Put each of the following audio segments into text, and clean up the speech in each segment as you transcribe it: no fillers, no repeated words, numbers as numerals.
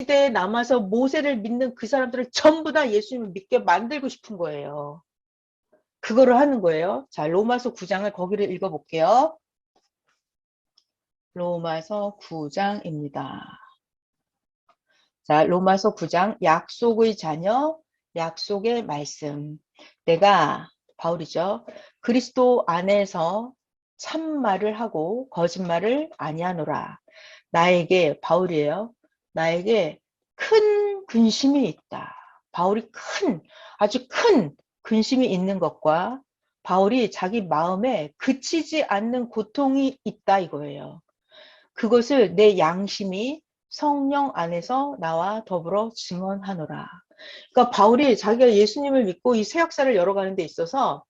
시대에 남아서 모세를 믿는 그 사람들을 전부 다 예수님을 믿게 만들고 싶은 거예요. 그거를 하는 거예요. 자, 로마서 9장을 거기를 읽어볼게요. 로마서 9장입니다. 자, 로마서 9장 약속의 자녀, 약속의 말씀. 내가 바울이죠. 그리스도 안에서 참말을 하고 거짓말을 아니하노라. 나에게 바울이에요. 나에게 큰 근심이 있다. 바울이 아주 큰 근심이 있는 것과 바울이 자기 마음에 그치지 않는 고통이 있다 이거예요. 그것을 내 양심이 성령 안에서 나와 더불어 증언하노라. 그러니까 바울이 자기가 예수님을 믿고 이 새 역사를 열어가는 데 있어서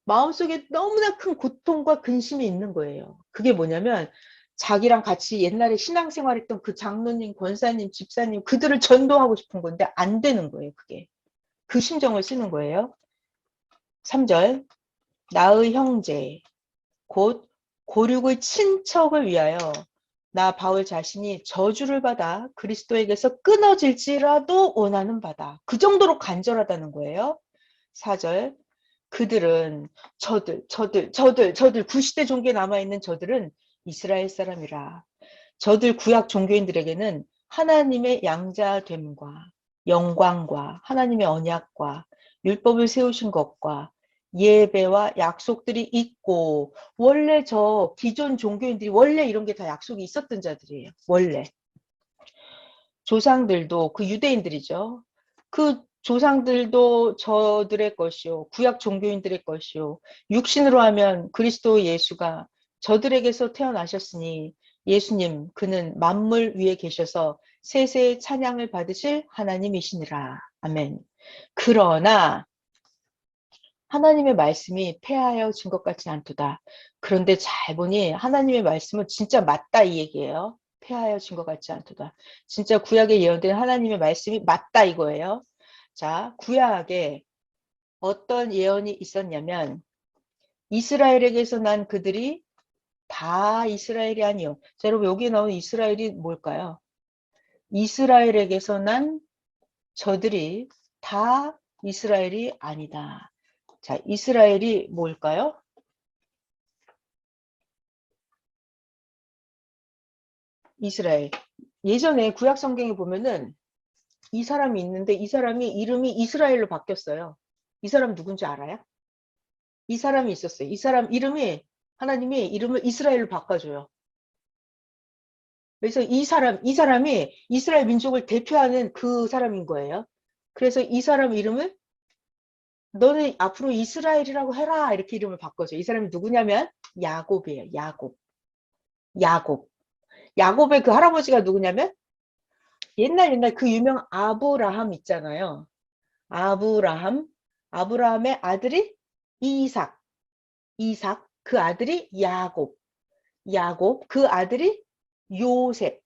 마음속에 너무나 큰 고통과 근심이 있는 거예요. 그게 뭐냐면 자기랑 같이 옛날에 신앙생활했던 그 장로님, 권사님, 집사님 그들을 전도하고 싶은 건데 안 되는 거예요. 그게. 그 심정을 쓰는 거예요. 3절 나의 형제 곧 고륙의 친척을 위하여 나 바울 자신이 저주를 받아 그리스도에게서 끊어질지라도 원하는 바다. 그 정도로 간절하다는 거예요. 4절 그들은 저들 구시대 종교에 남아있는 저들은 이스라엘 사람이라. 저들 구약 종교인들에게는 하나님의 양자됨과 영광과 하나님의 언약과 율법을 세우신 것과 예배와 약속들이 있고 원래 저 기존 종교인들이 원래 이런 게 다 약속이 있었던 자들이에요. 원래. 조상들도 그 유대인들이죠. 그 조상들도 저들의 것이요. 구약 종교인들의 것이요. 육신으로 하면 그리스도 예수가 저들에게서 태어나셨으니 예수님 그는 만물 위에 계셔서 세세의 찬양을 받으실 하나님이시니라. 아멘. 그러나 하나님의 말씀이 폐하여진 것 같지 않도다. 그런데 잘 보니 하나님의 말씀은 진짜 맞다 이 얘기예요. 폐하여진 것 같지 않도다. 진짜 구약에 예언된 하나님의 말씀이 맞다 이거예요. 자, 구약에 어떤 예언이 있었냐면 이스라엘에게서 난 그들이 다 이스라엘이 아니요. 자, 여러분 여기 나온 이스라엘이 뭘까요? 이스라엘에게서 난 저들이 다 이스라엘이 아니다. 자, 이스라엘이 뭘까요? 이스라엘. 예전에 구약 성경에 보면은 이 사람이 있는데 이 사람이 이름이 이스라엘로 바뀌었어요. 이 사람 누군지 알아요? 이 사람이 있었어요. 이 사람 이름이 하나님이 이름을 이스라엘로 바꿔줘요. 그래서 이 사람이 이스라엘 민족을 대표하는 그 사람인 거예요. 그래서 이 사람 이름을 너는 앞으로 이스라엘이라고 해라 이렇게 이름을 바꿔줘요. 이 사람이 누구냐면 야곱이에요. 야곱. 야곱. 야곱의 그 할아버지가 누구냐면 옛날 그 유명 아브라함 있잖아요. 아브라함의 아들이 이삭, 그 아들이 야곱, 그 아들이 요셉.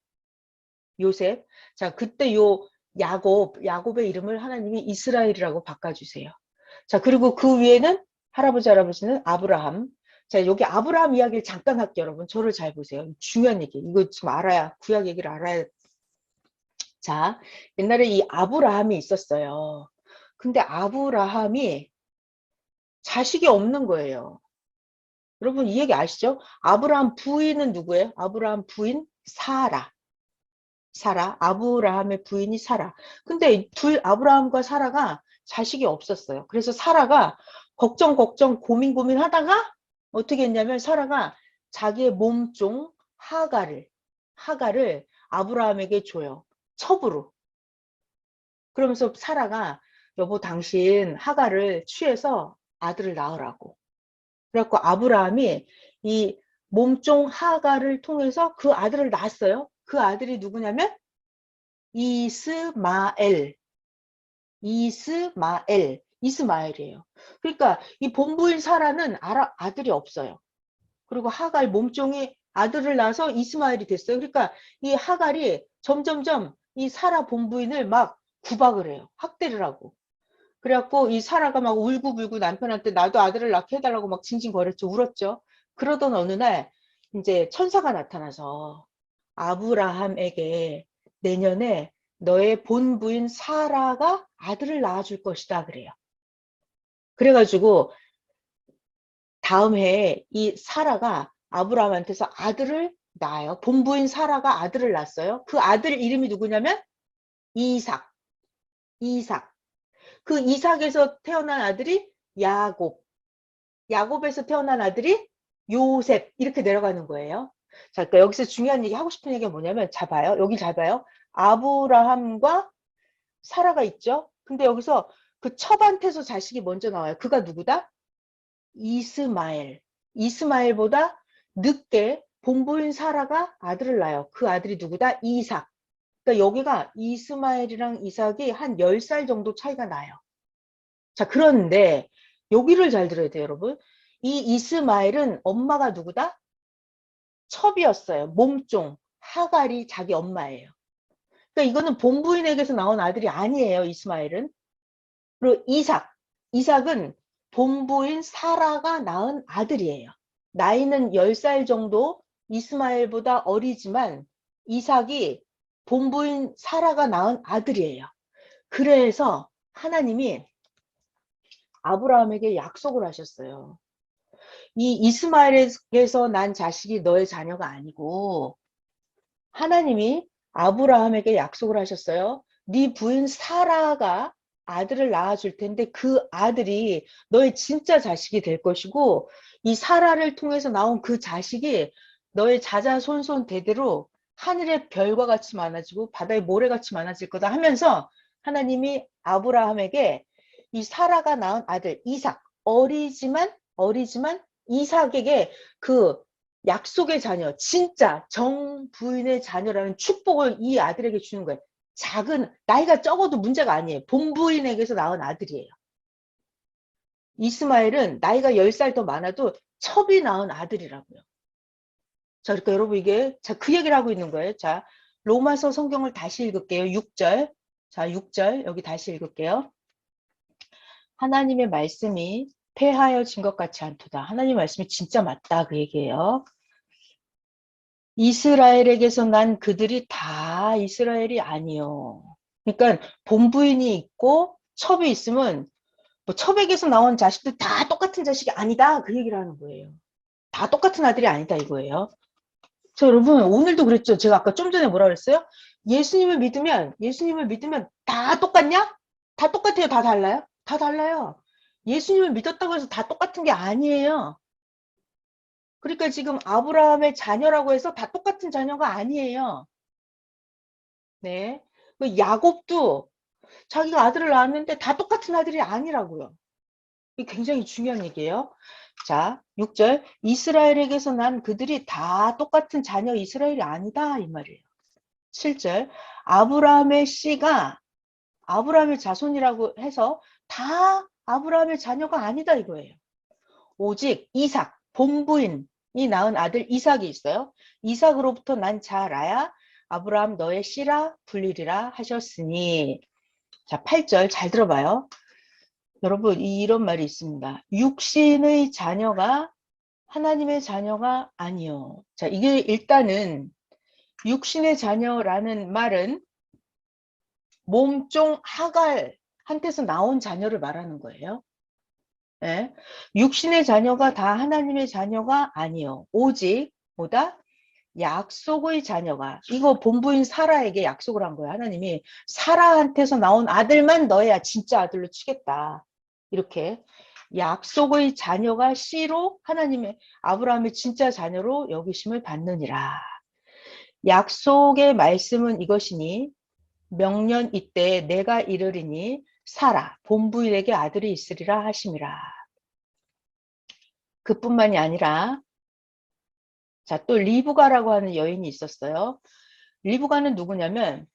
자, 그때 야곱의 이름을 하나님이 이스라엘이라고 바꿔주세요. 자, 그리고 그 위에는 할아버지는 아브라함. 자, 여기 아브라함 이야기를 잠깐 할게요, 여러분. 저를 잘 보세요. 중요한 얘기. 이거 지금 알아야, 구약 얘기를 알아야. 자, 옛날에 이 아브라함이 있었어요. 근데 아브라함이 자식이 없는 거예요. 여러분 이 얘기 아시죠? 아브라함 부인은 누구예요? 아브라함 부인 사라. 아브라함의 부인이 사라. 근데 아브라함과 사라가 자식이 없었어요. 그래서 사라가 걱정 고민 하다가 어떻게 했냐면 사라가 자기의 몸종 하가를 아브라함에게 줘요. 첩으로. 그러면서 사라가 여보 당신 하가를 취해서 아들을 낳으라고. 그래갖고 아브라함이 이 몸종 하가를 통해서 그 아들을 낳았어요. 그 아들이 누구냐면 이스마엘이에요. 그러니까 이 본부인 사라는 아들이 없어요. 그리고 하갈 몸종이 아들을 낳아서 이스마엘이 됐어요. 그러니까 이 하갈이 점점점 이 사라 본부인을 막 구박을 해요. 학대를 하고. 그래갖고 이 사라가 막 울고불고 남편한테 나도 아들을 낳게 해달라고 막 징징거렸죠. 울었죠. 그러던 어느 날 이제 천사가 나타나서 아브라함에게 내년에 너의 본부인 사라가 아들을 낳아줄 것이다 그래요. 그래가지고 다음 해에 이 사라가 아브라함한테서 아들을 낳아요. 본부인 사라가 아들을 낳았어요. 그 아들 이름이 누구냐면 이삭. 이삭. 그 이삭에서 태어난 아들이 야곱. 야곱에서 태어난 아들이 요셉. 이렇게 내려가는 거예요. 자, 그러니까 여기서 중요한 얘기 하고 싶은 얘기가 뭐냐면 잘 봐요. 여기 잘 봐요. 아브라함과 사라가 있죠. 근데 여기서 그 첩한테서 자식이 먼저 나와요. 그가 누구다? 이스마엘. 이스마엘보다 늦게 본부인 사라가 아들을 낳아요. 그 아들이 누구다? 이삭. 그러니까 여기가 이스마엘이랑 이삭이 한 10살 정도 차이가 나요. 자, 그런데 여기를 잘 들어야 돼요, 여러분. 이 이스마엘은 엄마가 누구다? 첩이었어요. 몸종. 하갈이 자기 엄마예요. 그러니까 이거는 본부인에게서 나온 아들이 아니에요, 이스마엘은. 그리고 이삭. 이삭은 본부인 사라가 낳은 아들이에요. 나이는 10살 정도 이스마엘보다 어리지만 이삭이 본부인 사라가 낳은 아들이에요. 그래서 하나님이 아브라함에게 약속을 하셨어요. 이 이스마엘에게서 난 자식이 너의 자녀가 아니고 하나님이 아브라함에게 약속을 하셨어요. 네 부인 사라가 아들을 낳아줄 텐데 그 아들이 너의 진짜 자식이 될 것이고 이 사라를 통해서 나온 그 자식이 너의 자자손손 대대로 하늘의 별과 같이 많아지고 바다의 모래같이 많아질 거다 하면서 하나님이 아브라함에게 이 사라가 낳은 아들 이삭 어리지만 이삭에게 그 약속의 자녀, 진짜 정부인의 자녀라는 축복을 이 아들에게 주는 거예요. 작은, 나이가 적어도 문제가 아니에요. 본부인에게서 낳은 아들이에요. 이스마엘은 나이가 10살 더 많아도 첩이 낳은 아들이라고요. 자, 그러니까 여러분 이게, 자, 그 얘기를 하고 있는 거예요. 자, 로마서 성경을 다시 읽을게요. 6절. 자, 6절 여기 다시 읽을게요. 하나님의 말씀이 패하여진 것 같지 않도다. 하나님의 말씀이 진짜 맞다. 그 얘기예요. 이스라엘에게서 난 그들이 다 이스라엘이 아니요. 그러니까 본부인이 있고 첩이 있으면 뭐 첩에게서 나온 자식들 다 똑같은 자식이 아니다. 그 얘기를 하는 거예요. 다 똑같은 아들이 아니다 이거예요. 자, 여러분 오늘도 그랬죠. 제가 아까 좀 전에 뭐라 그랬어요? 예수님을 믿으면 다 똑같냐? 다 똑같아요. 다 달라요? 다 달라요. 예수님을 믿었다고 해서 다 똑같은 게 아니에요. 그러니까 지금 아브라함의 자녀라고 해서 다 똑같은 자녀가 아니에요. 네. 그 야곱도 자기가 아들을 낳았는데 다 똑같은 아들이 아니라고요. 이게 굉장히 중요한 얘기예요. 자, 6절. 이스라엘에게서 난 그들이 다 똑같은 자녀 이스라엘이 아니다. 이 말이에요. 7절. 아브라함의 씨가 아브라함의 자손이라고 해서 다 아브라함의 자녀가 아니다 이거예요. 오직 이삭, 본부인이 낳은 아들 이삭이 있어요. 이삭으로부터 난 자라야 아브라함 너의 씨라 불리리라 하셨으니. 자, 8절 잘 들어봐요. 여러분 이런 말이 있습니다. 육신의 자녀가 하나님의 자녀가 아니요. 자, 이게 일단은 육신의 자녀라는 말은 몸종 하갈한테서 나온 자녀를 말하는 거예요. 예? 육신의 자녀가 다 하나님의 자녀가 아니요. 오직 뭐다? 약속의 자녀가 이거 본부인 사라에게 약속을 한 거예요. 하나님이 사라한테서 나온 아들만 너의 진짜 아들로 치겠다. 이렇게 약속의 자녀가 씨로 하나님의 아브라함의 진짜 자녀로 여기심을 받느니라. 약속의 말씀은 이것이니 명년 이때에 내가 이르리니 사라 본부인에게 아들이 있으리라 하심이라. 그뿐만이 아니라 자, 또 리브가라고 하는 여인이 있었어요. 리브가는 누구냐면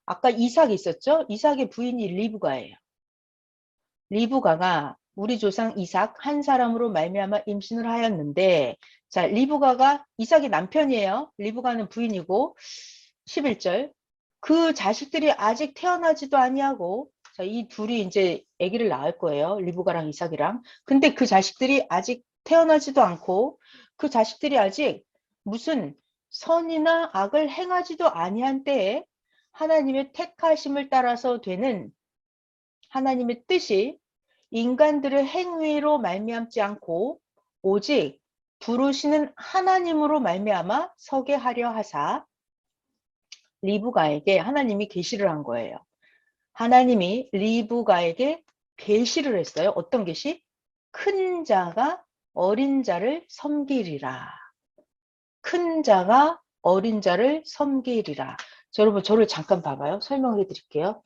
아까 이삭이 있었죠? 이삭의 부인이 리브가예요. 리브가가 우리 조상 이삭 한 사람으로 말미암아 임신을 하였는데 자, 리브가가 이삭의 남편이에요. 리브가는 부인이고 11절 그 자식들이 아직 태어나지도 아니하고 자, 이 둘이 이제 아기를 낳을 거예요. 리브가랑 이삭이랑. 근데 그 자식들이 아직 태어나지도 않고 그 자식들이 아직 무슨 선이나 악을 행하지도 아니한 때에 하나님의 택하심을 따라서 되는 하나님의 뜻이 인간들의 행위로 말미암지 않고 오직 부르시는 하나님으로 말미암아 서게 하려 하사 리브가에게 하나님이 계시를 한 거예요. 하나님이 리브가에게 계시를 했어요. 어떤 계시? 큰 자가 어린 자를 섬기리라. 큰 자가 어린 자를 섬기리라. 자, 여러분 저를 잠깐 봐봐요. 설명해 드릴게요.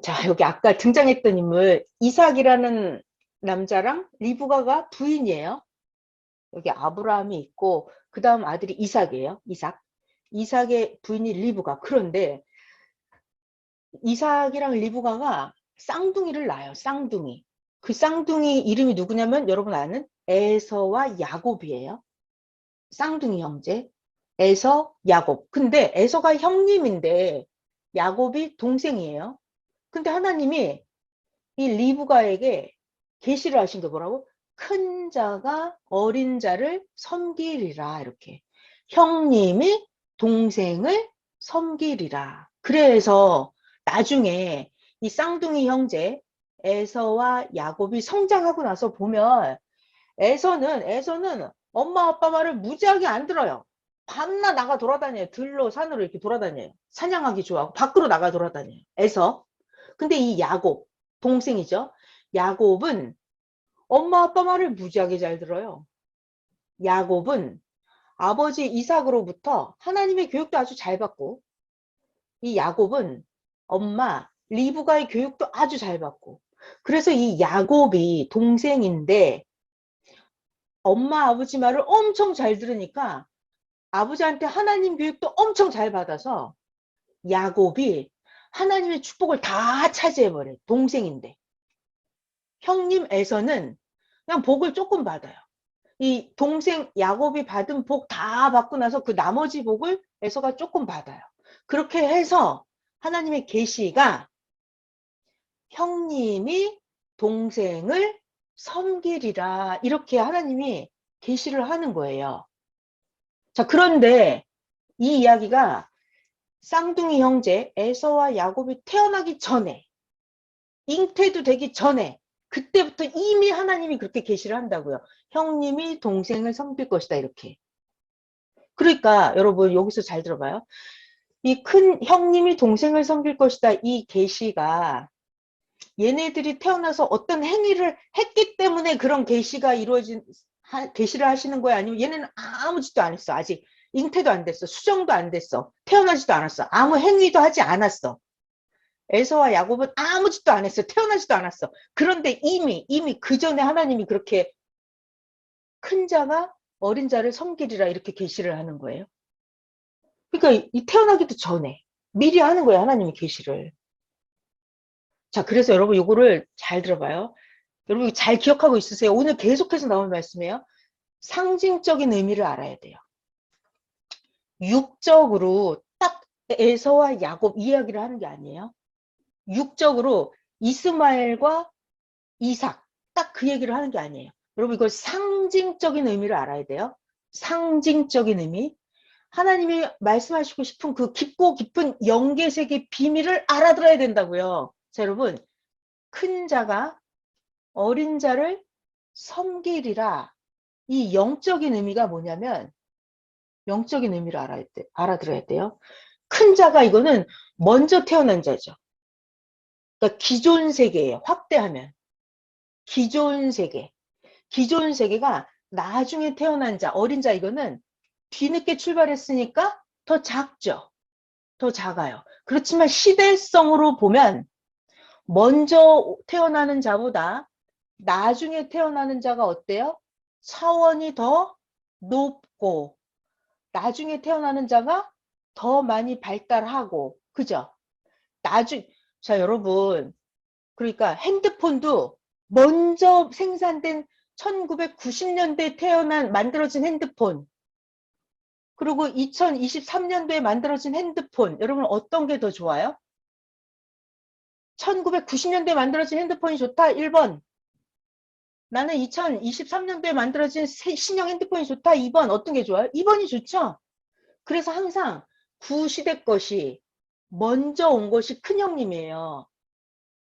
자, 여기 아까 등장했던 인물 이삭이라는 남자랑 리브가가 부인이에요. 여기 아브라함이 있고 그 다음 아들이 이삭이에요. 이삭의 부인이 리브가. 그런데 이삭이랑 리브가가 쌍둥이를 낳아요. 쌍둥이. 그 쌍둥이 이름이 누구냐면 여러분 아는 에서와 야곱이에요. 쌍둥이 형제. 에서, 야곱. 근데 에서가 형님인데 야곱이 동생이에요. 근데 하나님이 이 리브가에게 계시를 하신 게 뭐라고? 큰 자가 어린 자를 섬기리라. 이렇게. 형님이 동생을 섬기리라. 그래서 나중에 이 쌍둥이 형제 에서와 야곱이 성장하고 나서 보면 에서는 엄마 아빠 말을 무지하게 안 들어요. 밤낮 나가 돌아다녀요. 들로 산으로 이렇게 돌아다녀요. 사냥하기 좋아하고 밖으로 나가 돌아다녀요. 에서. 근데 이 야곱 동생이죠. 야곱은 엄마 아빠 말을 무지하게 잘 들어요. 야곱은 아버지 이삭으로부터 하나님의 교육도 아주 잘 받고 이 야곱은 엄마 리브가의 교육도 아주 잘 받고 그래서 이 야곱이 동생인데 엄마 아버지 말을 엄청 잘 들으니까 아버지한테 하나님 교육도 엄청 잘 받아서 야곱이 하나님의 축복을 다 차지해버려요. 동생인데. 형님에서는 그냥 복을 조금 받아요. 이 동생 야곱이 받은 복 다 받고 나서 그 나머지 복을 에서가 조금 받아요. 그렇게 해서 하나님의 계시가 형님이 동생을 섬기리라 이렇게 하나님이 계시를 하는 거예요. 자, 그런데 이 이야기가 쌍둥이 형제 에서와 야곱이 태어나기 전에 잉태도 되기 전에 그때부터 이미 하나님이 그렇게 계시를 한다고요. 형님이 동생을 섬길 것이다 이렇게. 그러니까 여러분 여기서 잘 들어봐요. 이 큰 형님이 동생을 섬길 것이다 이 계시가 얘네들이 태어나서 어떤 행위를 했기 때문에 그런 계시가 이루어진 계시를 하시는 거야? 아니면 얘네는 아무 짓도 안 했어. 아직 잉태도 안 됐어. 수정도 안 됐어. 태어나지도 않았어. 아무 행위도 하지 않았어. 에서와 야곱은 아무 짓도 안 했어. 태어나지도 않았어. 그런데 이미 그 전에 하나님이 그렇게 큰 자가 어린 자를 섬기리라 이렇게 계시를 하는 거예요. 그러니까 이 태어나기도 전에 미리 하는 거예요. 하나님이 계시를. 자, 그래서 여러분 요거를 잘 들어봐요. 여러분 잘 기억하고 있으세요? 오늘 계속해서 나오는 말씀이에요. 상징적인 의미를 알아야 돼요. 육적으로 딱 에서와 야곱 이야기를 하는 게 아니에요. 육적으로 이스마엘과 이삭 딱 그 얘기를 하는 게 아니에요. 여러분 이걸 상징적인 의미를 알아야 돼요. 상징적인 의미. 하나님이 말씀하시고 싶은 그 깊고 깊은 영계세계 비밀을 알아들어야 된다고요. 자, 여러분 큰 자가 어린 자를 섬기리라. 이 영적인 의미가 뭐냐면 영적인 의미를 알아들어야 돼요. 큰 자가 이거는 먼저 태어난 자죠. 그러니까 기존 세계예요. 확대하면. 기존 세계. 기존 세계가 나중에 태어난 자, 어린 자 이거는 뒤늦게 출발했으니까 더 작죠. 더 작아요. 그렇지만 시대성으로 보면 먼저 태어나는 자보다 나중에 태어나는 자가 어때요? 차원이 더 높고 나중에 태어나는 자가 더 많이 발달하고 그죠? 자 여러분 그러니까 핸드폰도 먼저 생산된 1990년대에 만들어진 핸드폰 그리고 2023년도에 만들어진 핸드폰 여러분 어떤 게 더 좋아요? 1990년대에 만들어진 핸드폰이 좋다 1번 나는 2023년도에 만들어진 신형 핸드폰이 좋다 2번 어떤 게 좋아요? 2번이 좋죠? 그래서 항상 구시대 것이 먼저 온 것이 큰형님이에요.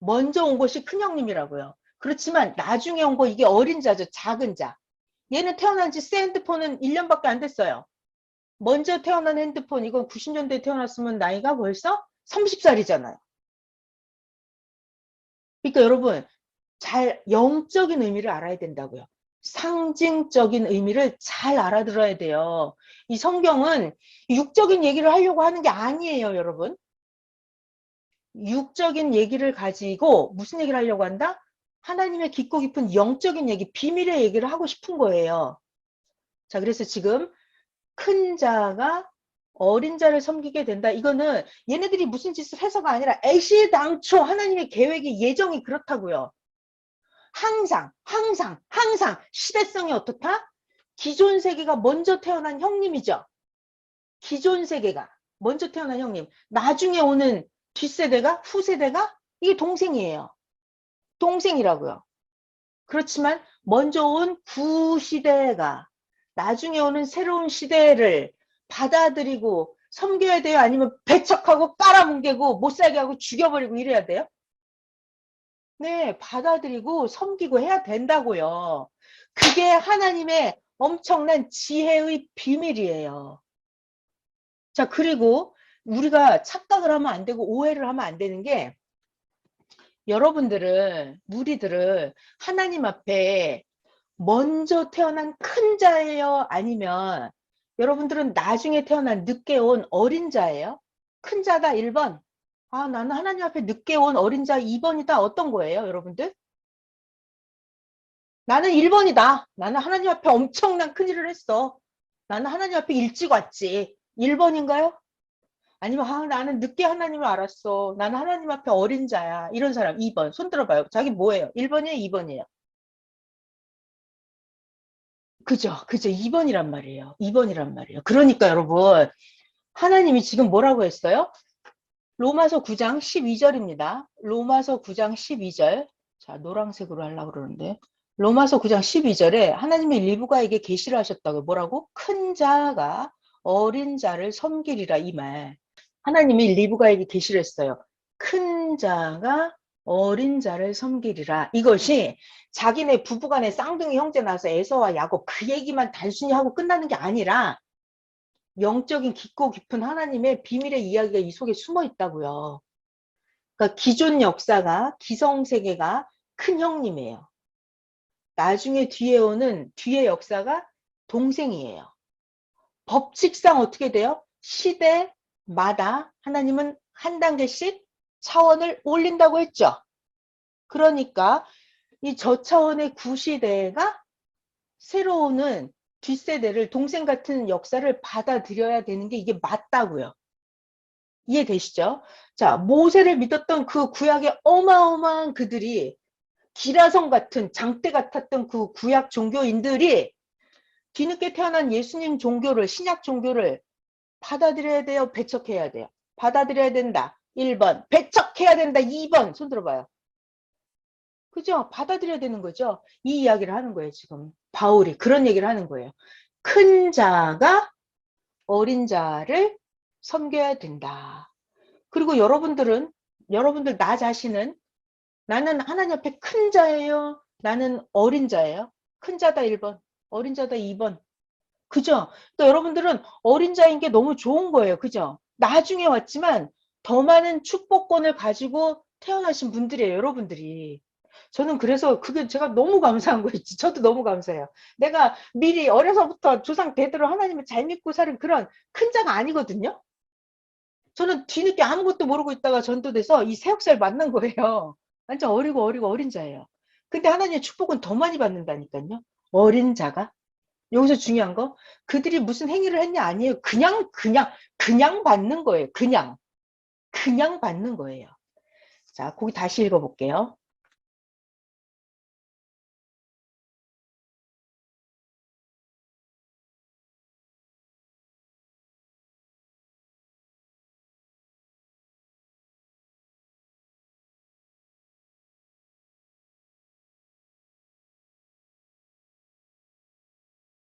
먼저 온 것이 큰형님이라고요. 그렇지만 나중에 온 거 이게 어린 자죠. 작은 자. 얘는 태어난 지 새 핸드폰은 1년밖에 안 됐어요. 먼저 태어난 핸드폰, 이건 90년대에 태어났으면 나이가 벌써 30살이잖아요. 그러니까 여러분, 잘 영적인 의미를 알아야 된다고요. 상징적인 의미를 잘 알아들어야 돼요. 이 성경은 육적인 얘기를 하려고 하는 게 아니에요, 여러분. 육적인 얘기를 가지고 무슨 얘기를 하려고 한다? 하나님의 깊고 깊은 영적인 얘기, 비밀의 얘기를 하고 싶은 거예요. 자, 그래서 지금 큰 자가 어린 자를 섬기게 된다. 이거는 얘네들이 무슨 짓을 해서가 아니라 애시당초 하나님의 계획이 예정이 그렇다고요. 항상 시대성이 어떻다? 기존 세계가 먼저 태어난 형님이죠. 기존 세계가 먼저 태어난 형님. 나중에 오는 뒷세대가 후세대가 이게 동생이에요. 동생이라고요. 그렇지만 먼저 온 구시대가 나중에 오는 새로운 시대를 받아들이고 섬겨야 돼요? 아니면 배척하고 빨아뭉개고 못살게 하고 죽여버리고 이래야 돼요? 네, 받아들이고 섬기고 해야 된다고요. 그게 하나님의 엄청난 지혜의 비밀이에요. 자, 그리고 우리가 착각을 하면 안 되고 오해를 하면 안 되는 게 여러분들은, 무리들은 하나님 앞에 먼저 태어난 큰 자예요? 아니면 여러분들은 나중에 태어난 늦게 온 어린 자예요? 큰 자다 1번. 아, 나는 하나님 앞에 늦게 온 어린 자 2번이다. 어떤 거예요, 여러분들? 나는 1번이다. 나는 하나님 앞에 엄청난 큰일을 했어. 나는 하나님 앞에 일찍 왔지. 1번인가요? 아니면 나는 늦게 하나님을 알았어. 나는 하나님 앞에 어린 자야. 이런 사람 2번. 손 들어봐요. 자기 뭐예요? 1번이에요? 2번이에요? 그죠. 2번이란 말이에요. 2번이란 말이에요. 그러니까 여러분, 하나님이 지금 뭐라고 했어요? 로마서 9장 12절입니다. 로마서 9장 12절. 자, 노란색으로 하려고 그러는데. 로마서 9장 12절에 하나님이 리브가에게 계시를 하셨다고. 뭐라고? 큰 자가 어린 자를 섬기리라, 이 말. 하나님이 리브가에게 계시를 했어요. 큰 자가 어린 자를 섬기리라. 이것이 자기네 부부간에 쌍둥이 형제 나서 에서와 야곱 그 얘기만 단순히 하고 끝나는 게 아니라 영적인 깊고 깊은 하나님의 비밀의 이야기가 이 속에 숨어 있다고요. 그러니까 기존 역사가 기성세계가 큰 형님이에요. 나중에 뒤에 오는 뒤의 역사가 동생이에요. 법칙상 어떻게 돼요? 시대마다 하나님은 한 단계씩 차원을 올린다고 했죠. 그러니까 이 저차원의 구시대가 새로 오는 뒷세대를 동생 같은 역사를 받아들여야 되는 게 이게 맞다고요. 이해되시죠? 자, 모세를 믿었던 그 구약의 어마어마한 그들이 기라성 같은 장대 같았던 그 구약 종교인들이 뒤늦게 태어난 예수님 종교를 신약 종교를 받아들여야 돼요? 배척해야 돼요? 받아들여야 된다. 1번. 배척해야 된다. 2번. 손 들어봐요. 그죠? 받아들여야 되는 거죠. 이 이야기를 하는 거예요, 지금. 바울이 그런 얘기를 하는 거예요. 큰 자가 어린 자를 섬겨야 된다. 그리고 여러분들 나 자신은 나는 하나님 앞에 큰 자예요? 나는 어린 자예요? 큰 자다 1번, 어린 자다 2번. 그죠? 또 여러분들은 어린 자인 게 너무 좋은 거예요. 그죠? 나중에 왔지만 더 많은 축복권을 가지고 태어나신 분들이에요. 여러분들이. 저는 그래서 그게 제가 너무 감사한 거 있지. 저도 너무 감사해요. 내가 미리 어려서부터 조상 대대로 하나님을 잘 믿고 사는 그런 큰 자가 아니거든요. 저는 뒤늦게 아무것도 모르고 있다가 전도돼서 이 새역사를 만난 거예요. 완전 어리고 어린 자예요. 근데 하나님의 축복은 더 많이 받는다니까요. 어린 자가. 여기서 중요한 거 그들이 무슨 행위를 했냐 아니에요. 그냥 받는 거예요. 그냥 받는 거예요. 자, 거기 다시 읽어볼게요.